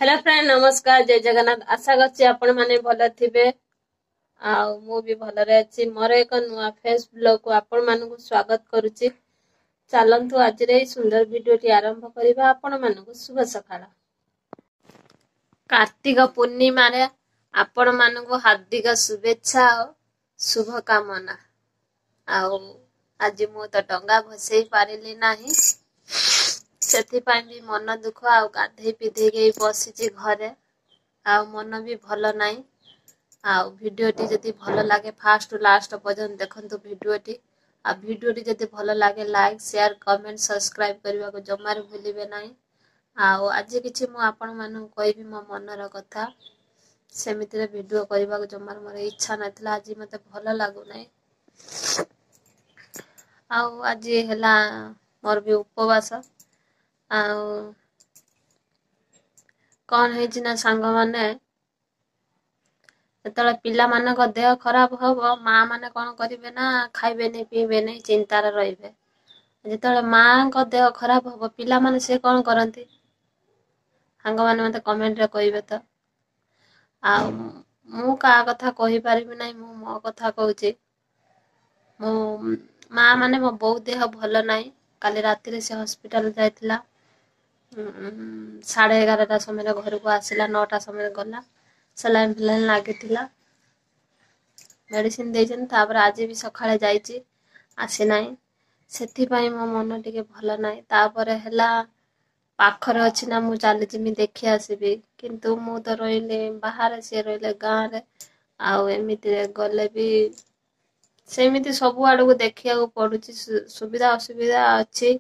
Hello friend, नमस्कार, जय जगन्नाथ। आशा करछि आपण माने भल थिबे। मु भी भलरे अछि। मोर एक नुआ फेस ब्लॉग को आपण मानकु स्वागत करूछि। चलंतु आज रे सुंदर वीडियोटी आरंभ करिबा। आपण मानकु शुभ सकाळ। कार्तिक पूर्णिमा रे आपण मानकु हार्दिक शुभेच्छा और शुभ कामना। आज मु तो डंगा भसई पारिली नाही, ସେଥିପାଇଁ ବି ମନ ଦୁଃଖ। ଆଉ ଗାଧେଇ ପିଧେଇକି ବସିଛି ଘରେ। ଆଉ ମନ ବି ଭଲ ନାହିଁ। ଆଉ ଭିଡ଼ିଓଟି ଯଦି ଭଲ ଲାଗେ ଫାଷ୍ଟ ଲାଷ୍ଟ ପର୍ଯ୍ୟନ୍ତ ଦେଖନ୍ତୁ ଭିଡ଼ିଓଟି। ଆଉ ଭିଡ଼ିଓଟି ଯଦି ଭଲ ଲାଗେ ଲାଇକ୍ ସେୟାର କମେଣ୍ଟ ସବସ୍କ୍ରାଇବ କରିବାକୁ ଜମାରୁ ଭୁଲିବେ ନାହିଁ। ଆଉ ଆଜି କିଛି ମୁଁ ଆପଣମାନଙ୍କୁ କହିବି ମୋ ମନର କଥା। ସେମିତିରେ ଭିଡ଼ିଓ କରିବାକୁ ଜମାରୁ ମୋର ଇଚ୍ଛା ନଥିଲା। ଆଜି ମୋତେ ଭଲ ଲାଗୁନାହିଁ। ଆଉ ଆଜି ହେଲା ମୋର ବି ଉପବାସ। ଆଉ କଣ ହେଇଛି ନା ସାଙ୍ଗମାନେ, ଯେତେବେଳେ ପିଲାମାନଙ୍କ ଦେହ ଖରାପ ହବ ମା ମାନେ କଣ କରିବେ ନା ଖାଇବେନି ପିଇବେନି ଚିନ୍ତାରେ ରହିବେ। ଯେତେବେଳେ ମାଙ୍କ ଦେହ ଖରାପ ହବ ପିଲାମାନେ ସେ କଣ କରନ୍ତି ସାଙ୍ଗମାନେ ମତେ କମେଣ୍ଟରେ କହିବେ ତ। ଆଉ ମୁଁ କାହା କଥା କହିପାରିବି ନାହିଁ, ମୁଁ ମୋ କଥା କହୁଛି। ମୋ ମା ମାନେ ମୋ ବୋଉ ଦେହ ଭଲ ନାହିଁ। କାଲି ରାତିରେ ସେ ହସ୍ପିଟାଲ ଯାଇଥିଲା। 11:30 ସମୟରେ ଘରକୁ ଆସିଲା, 9ଟା ସମୟରେ ଗଲା। ସେଲାଇନ୍ ଫିଲାଇନ୍ ଲାଗିଥିଲା, ମେଡିସିନ ଦେଇଛନ୍ତି। ତାପରେ ଆଜି ବି ସକାଳେ ଯାଇଛି, ଆସିନାହିଁ। ସେଥିପାଇଁ ମୋ ମନ ଟିକେ ଭଲ ନାହିଁ। ତାପରେ ହେଲା ପାଖରେ ଅଛି ନା ମୁଁ ଚାଲିଯିମି ଦେଖି ଆସିବି, କିନ୍ତୁ ମୁଁ ତ ରହିଲି ବାହାରେ, ସିଏ ରହିଲେ ଗାଁରେ। ଆଉ ଏମିତିରେ ଗଲେ ବି ସେମିତି ସବୁ ଆଡକୁ ଦେଖିବାକୁ ପଡୁଛି। ସୁବିଧା ଅସୁବିଧା ଅଛି।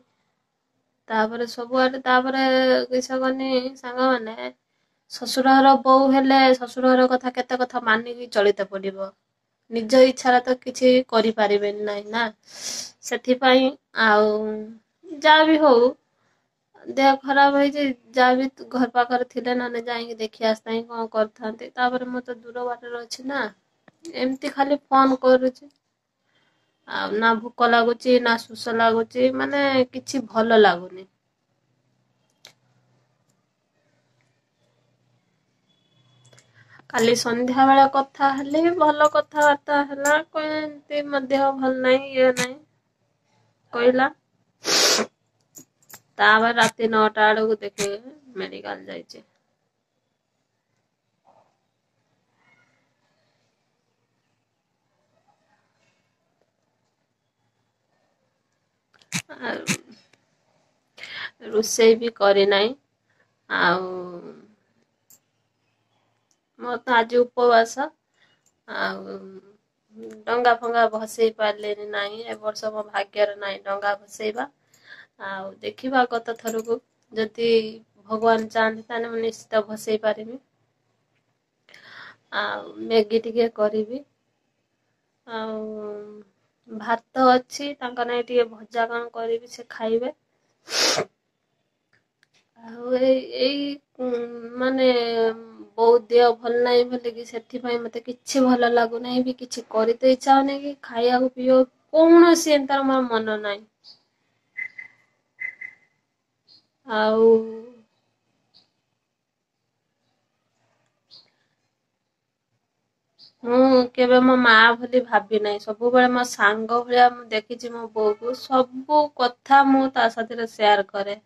ତାପରେ ସବୁଆଡେ ତାପରେ କିସ କନି ସାଙ୍ଗମାନେ, ଶ୍ୱଶୁର ଘର ବୋଉ ହେଲେ ଶ୍ୱଶୁର ଘର କଥା କେତେ କଥା ମାନିକି ଚଳିତେ ପଡିବ। ନିଜ ଇଚ୍ଛାରେ ତ କିଛି କରିପାରିବେନି ନାହିଁ ନା। ସେଥିପାଇଁ ଆଉ ଯାହା ବି ହଉ, ଦେହ ଖରାପ ହେଇଛି, ଯାହା ବି ଘର ପାଖରେ ଥିଲେ ନହେଲେ ଯାଇକି ଦେଖି ଆସିଥାନ୍ତି, କଣ କରିଥାନ୍ତି। ତାପରେ ମୁଁ ତ ଦୂର ବାଟରେ ଅଛି ନା, ଏମିତି ଖାଲି ଫୋନ କରୁଛି। ଆଉ ନା ଭୋକ ଲାଗୁଛି ନା ଶୋଷ ଲାଗୁଛି, ମାନେ କିଛି ଭଲ ଲାଗୁନି। କାଲି ସନ୍ଧ୍ୟା ବେଳେ କଥା ହେଲି, ଭଲ କଥାବାର୍ତ୍ତା ହେଲା। ଏମିତି ମୋ ଦେହ ଭଲ ନାହିଁ, ଇଏ ନାହିଁ କହିଲା। ତାପରେ ରାତି 9ଟା ବେଳକୁ ଦେଖେ ମେଡିକାଲ ଯାଇଛି। ରୋଷେଇ ବି କରିନାହିଁ। ଆଉ ମୋର ତ ଆଜି ଉପବାସ। ଆଉ ଡଙ୍ଗା ଫଙ୍ଗା ଭସେଇ ପାରିଲେନି ନାହିଁ। ଏ ବର୍ଷ ମୋ ଭାଗ୍ୟରେ ନାହିଁ ଡଙ୍ଗା ଭସେଇବା। ଆଉ ଦେଖିବା ଗତ ଥରକୁ ଯଦି ଭଗବାନ ଚାହାନ୍ତି ତାହେଲେ ମୁଁ ନିଶ୍ଚିତ ଭସେଇ ପାରିବି। ଆଉ ମ୍ୟାଗି ଟିକେ କରିବି। ଆଉ ଭାତ ଅଛି, ତାଙ୍କ ନାଗି ଟିକେ ଭଜା କଣ କରିବି, ସେ ଖାଇବେ। ଆଉ ଏଇ ମାନେ ବହୁତ ଦେହ ଭଲ ନାହିଁ ବୋଲିକି ସେଥିପାଇଁ ମତେ କିଛି ଭଲ ଲାଗୁନାହିଁ ବି, କିଛି କରିତେ ଇଚ୍ଛା ହଉନାହିଁ କି ଖାଇବାକୁ ପିଇବାକୁ କୌଣସି ଏନ୍ତାର ମୋର ମନ ନାହିଁ। ଆଉ ମୁଁ କେବେ ମୋ ମା ବୋଲି ଭାବି ନାହିଁ। ସବୁବେଳେ ମୋ ସାଙ୍ଗ ଭଳିଆ ମୁଁ ଦେଖିଛି ମୋ ବୋଉକୁ। ସବୁ କଥା ମୁଁ ତା ସାଥିରେ ସେୟାର କରେ।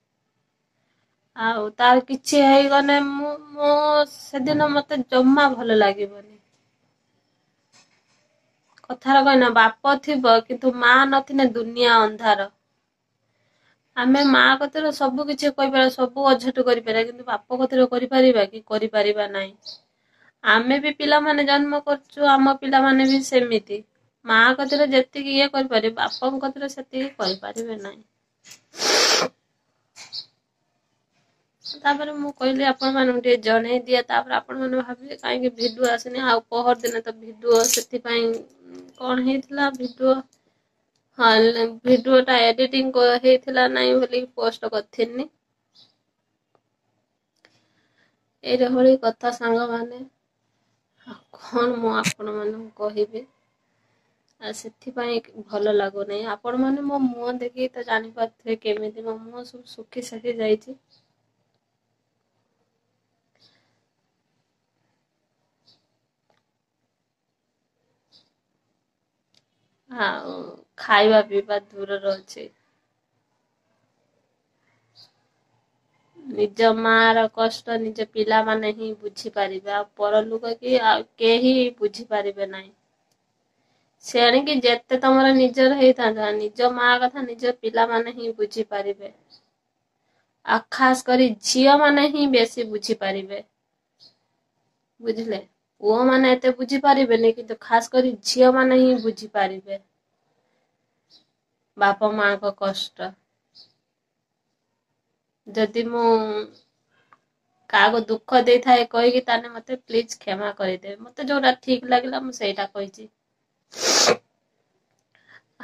ଆଉ ତାର କିଛି ହେଇଗଲେ ମୁଁ ସେଦିନ ମତେ ଜମା ଭଲ ଲାଗିବନି। କଥାରେ କହିନା ବାପ ଥିବ କିନ୍ତୁ ମା ନଥିଲେ ଦୁନିଆ ଅନ୍ଧାର। ଆମେ ମା କତିରେ ସବୁ କିଛି କହିପାରିବା, ସବୁ ଅଝଟ କରିପାରିବା, କିନ୍ତୁ ବାପ କତିରେ କରିପାରିବା କି? କରିପାରିବା ନାହିଁ। ଆମେ ବି ପିଲାମାନେ ଜନ୍ମ କରୁଛୁ, ଆମ ପିଲାମାନେ ବି ସେମିତି ମା କତିରେ ଯେତିକି ଇଏ କରିପାରିବେ ବାପଙ୍କ କତିରେ ସେତିକି କରିପାରିବେ ନାହିଁ। ତାପରେ ମୁଁ କହିଲି ଆପଣ ମାନଙ୍କୁ ଟିକେ ଜଣେଇ ଦିଏ। ତାପରେ ଆପଣ ମାନେ ଭାବିଲେ କାହିଁକି ଭିଡିଓ ଆସୁନି। ଆଉ ପହର ଦିନ ତ ଭିଡିଓ, ସେଥିପାଇଁ କଣ ହେଇଥିଲା ଭିଡିଓ, ହଁ ଭିଡିଓ ଟା ଏଡିଟିଂ ହେଇଥିଲା ନାହିଁ ବୋଲି ପୋଷ୍ଟ କରିଥିନି। ଏଇଟା ଭଳି କଥା ସାଙ୍ଗମାନେ। ଆଉ କଣ ମୁଁ ଆପଣ ମାନଙ୍କୁ କହିବି। ଆଉ ସେଥିପାଇଁ ଭଲ ଲାଗୁନାହିଁ। ଆପଣ ମାନେ ମୋ ମୁହଁ ଦେଖିକି ତ ଜାଣିପାରୁଥିବେ କେମିତି ମୋ ମୁହଁ ସବୁ ଶୁଖି ଯାଇଛି। ଆଉ ଖାଇବା ପିଇବା ଦୂରର ଅଛି। ନିଜ ମାର କଷ୍ଟ ନିଜ ପିଲାମାନେ ହିଁ ବୁଝିପାରିବେ, ଆଉ ପରଲୋକ କି ଆଉ କେହି ବୁଝିପାରିବେ ନାହିଁ। ସେଣିକି ଯେତେ ତମର ନିଜର ହେଇଥାନ୍ତା, ନିଜ ମା କଥା ନିଜ ପିଲାମାନେ ହିଁ ବୁଝିପାରିବେ। ଆଉ ଖାସ କରି ଝିଅ ମାନେ ହିଁ ବେଶୀ ବୁଝିପାରିବେ, ବୁଝିଲେ। ପୁଅ ମାନେ ଏତେ ବୁଝିପାରିବେନି, କିନ୍ତୁ ଖାସ କରି ଝିଅ ମାନେ ହିଁ ବୁଝିପାରିବେ ବାପା ମାଙ୍କ କଷ୍ଟ। ଯଦି ମୁଁ କାହାକୁ ଦୁଃଖ ଦେଇଥାଏ କହିକି, ତାହେଲେ ମତେ ପ୍ଲିଜ କ୍ଷମା କରିଦେବେ। ମତେ ଯୋଉଟା ଠିକ ଲାଗିଲା ମୁଁ ସେଇଟା କହିଛି।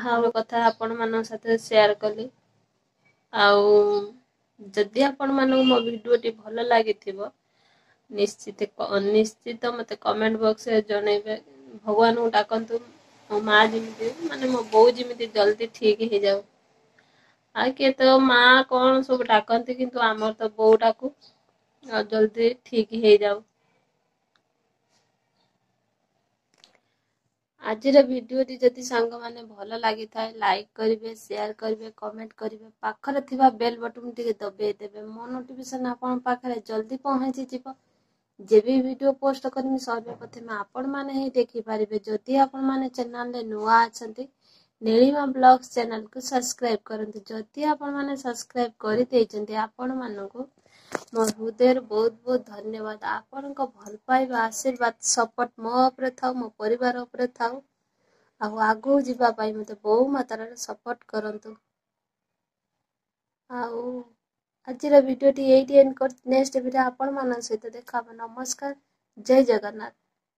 ଆଉ କଥା ଆପଣ ମାନଙ୍କ ସାଥିରେ ସେୟାର କଲି। ଆଉ ଯଦି ଆପଣ ମାନଙ୍କୁ ମୋ ଭିଡିଓଟି ଭଲ ଲାଗିଥିବ, ନିଶ୍ଚିତ ମତେ କମେଣ୍ଟ ବକ୍ସରେ ଜଣେଇବେ। ଭଗବାନଙ୍କୁ ଡାକନ୍ତୁ ମୋ ମା ଯେମିତି ମାନେ ମୋ ବୋଉ ଯେମିତି ଜଲ୍ଦି ଠିକ ହେଇଯାଉ। ଆଉ କିଏ ତ ମା କଣ ସବୁ ଡାକନ୍ତି, କିନ୍ତୁ ଆମର ତ ବୋଉ ଡାକୁ ଆଉ ଜଲ୍ଦି ଠିକ ହେଇଯାଉ। ଆଜିର ଭିଡିଓଟି ଯଦି ସାଙ୍ଗମାନେ ଭଲ ଲାଗିଥାଏ, ଲାଇକ୍ କରିବେ, ସେୟାର କରିବେ, କମେଣ୍ଟ କରିବେ। ପାଖରେ ଥିବା ବେଲ ବଟନ ଟିକେ ଦବେଇ ଦେବେ। ମୋ ନୋଟିଫିକେସନ ଆପଣଙ୍କ ପାଖରେ ଜଲ୍ଦି ପହଞ୍ଚିଯିବ। ଯେବେ ଭିଡିଓ ପୋଷ୍ଟ କରିମି ସର୍ବପ୍ରଥମେ ଆପଣ ମାନେ ହିଁ ଦେଖିପାରିବେ। ଯଦି ଆପଣ ମାନେ ଚ୍ୟାନେଲରେ ନୂଆ ଅଛନ୍ତି, ନୀଳିମା ବ୍ଲଗ୍ସ ଚ୍ୟାନେଲକୁ ସବସ୍କ୍ରାଇବ କରନ୍ତୁ। ଯଦି ଆପଣ ମାନେ ସବସ୍କ୍ରାଇବ କରିଦେଇଛନ୍ତି, ଆପଣ ମାନଙ୍କୁ ମୋ ହୃଦୟରୁ ବହୁତ ବହୁତ ଧନ୍ୟବାଦ। ଆପଣଙ୍କ ଭଲ ପାଇବା, ଆଶୀର୍ବାଦ, ସପୋର୍ଟ ମୋ ଉପରେ ଥାଉ, ମୋ ପରିବାର ଉପରେ ଥାଉ। ଆଉ ଆଗକୁ ଯିବା ପାଇଁ ମତେ ବହୁ ମାତ୍ରାରେ ସପୋର୍ଟ କରନ୍ତୁ। ଆଉ ଆଜିର ଭିଡିଓଟି ଏଇଠି ଏଣ୍ଡ କରୁଛି। ନେକ୍ସଟ ଭିଡିଓ ଆପଣ ମାନଙ୍କ ସହିତ ଦେଖା ହବ। ନମସ୍କାର, ଜୟ ଜଗନ୍ନାଥ।